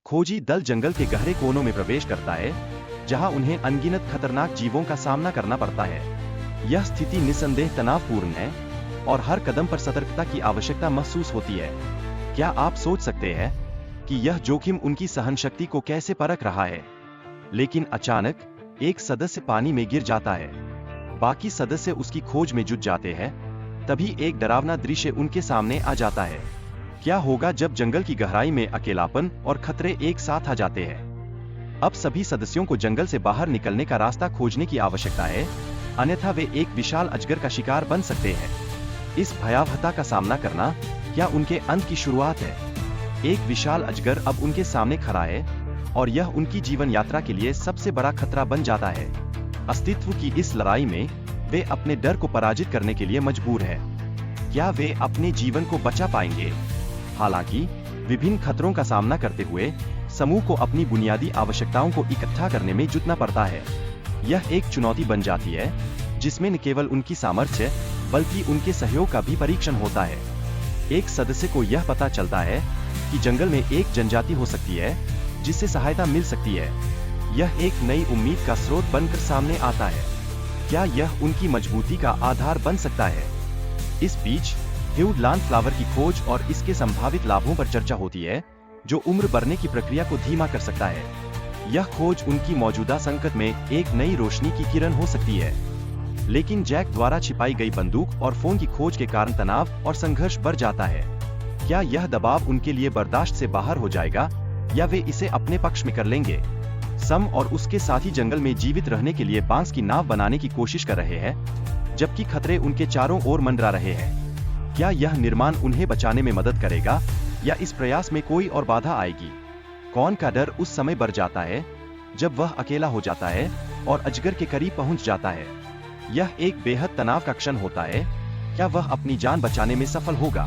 खोजी दल जंगल के गहरे कोनों में प्रवेश करता है, जहां उन्हें अनगिनत खतरनाक जीवों का सामना करना पड़ता है। यह स्थिति निस्संदेह तनावपूर्ण है और हर कदम पर सतर्कता की आवश्यकता महसूस होती है। क्या आप सोच सकते हैं कि यह जोखिम उनकी सहनशक्ति को कैसे परख रहा है? लेकिन अचानक एक सदस्य पानी में गिर जाता है। बाकी सदस्य उसकी खोज में जुट जाते हैं। तभी एक डरावना दृश्य उनके सामने आ जाता है। क्या होगा जब जंगल की गहराई में अकेलापन और खतरे एक साथ आ जाते हैं? अब सभी सदस्यों को जंगल से बाहर निकलने का रास्ता खोजने की आवश्यकता है, अन्यथा वे एक विशाल अजगर का शिकार बन सकते हैं। इस भयावहता का सामना करना क्या उनके अंत की शुरुआत है? एक विशाल अजगर अब उनके सामने खड़ा है और यह उनकी जीवन यात्रा के लिए सबसे बड़ा खतरा बन जाता है। अस्तित्व की इस लड़ाई में वे अपने डर को पराजित करने के लिए मजबूर हैं। क्या वे अपने जीवन को बचा पाएंगे? हालांकि विभिन्न खतरों का सामना करते हुए समूह को अपनी बुनियादी आवश्यकताओं को इकट्ठा करने में जुटना पड़ता है। यह एक चुनौती बन जाती है जिसमें न केवल उनकी सामर्थ्य बल्कि उनके सहयोग का भी परीक्षण होता है। एक सदस्य को यह पता चलता है कि जंगल में एक जनजाति हो सकती है जिससे सहायता मिल सकती है। यह एक नई उम्मीद का स्रोत बनकर सामने आता है। क्या यह उनकी मजबूती का आधार बन सकता है? इस बीच ह्यूड लानफ्लावर की खोज और इसके संभावित लाभों पर चर्चा होती है, जो उम्र बढ़ने की प्रक्रिया को धीमा कर सकता है। यह खोज उनकी मौजूदा संकट में एक नई रोशनी की किरण हो सकती है। लेकिन जैक द्वारा छिपाई गई बंदूक और फोन की खोज के कारण तनाव और संघर्ष बढ़ जाता है। क्या यह दबाव उनके लिए बर्दाश्त से बाहर हो जाएगा या वे इसे अपने पक्ष में कर लेंगे? सम और उसके साथी जंगल में जीवित रहने के लिए बांस की नाव बनाने की कोशिश कर रहे हैं, जबकि खतरे उनके चारों ओर मंडरा रहे हैं। क्या यह निर्माण उन्हें बचाने में मदद करेगा या इस प्रयास में कोई और बाधा आएगी? कौन का डर उस समय बढ़ जाता है जब वह अकेला हो जाता है और अजगर के करीब पहुंच जाता है। यह एक बेहद तनाव का क्षण होता है। क्या वह अपनी जान बचाने में सफल होगा?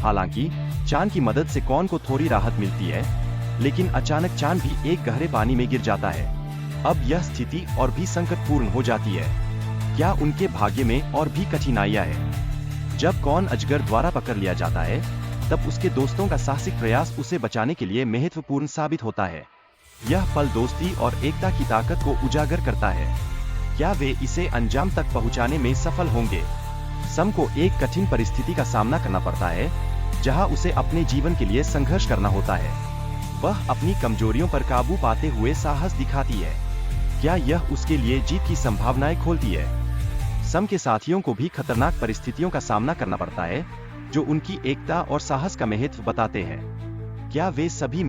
हालांकि चांद की मदद से कौन को थोड़ी राहत मिलती है, लेकिन अचानक चांद भी एक गहरे पानी में गिर जाता है। अब यह स्थिति और भी संकटपूर्ण हो जाती है। क्या उनके भाग्य में और भी कठिनाइयां हैं? जब कौन अजगर द्वारा पकड़ लिया जाता है, तब उसके दोस्तों का साहसिक प्रयास उसे बचाने के लिए महत्वपूर्ण साबित होता है। यह पल दोस्ती और एकता की ताकत को उजागर करता है। क्या वे इसे अंजाम तक पहुंचाने में सफल होंगे? सम को एक कठिन परिस्थिति का सामना करना पड़ता है, जहां उसे अपने जीवन के लिए संघर्ष करना होता है। वह अपनी कमजोरियों पर काबू पाते हुए साहस दिखाती है। क्या यह उसके लिए जीत की संभावनाएं खोलती है? सम के साथियों को भी खतरनाक परिस्थितियों का सामना करना पड़ता है, जो उनकी एकता और साहस का महत्व बताते हैं। क्या वे सभी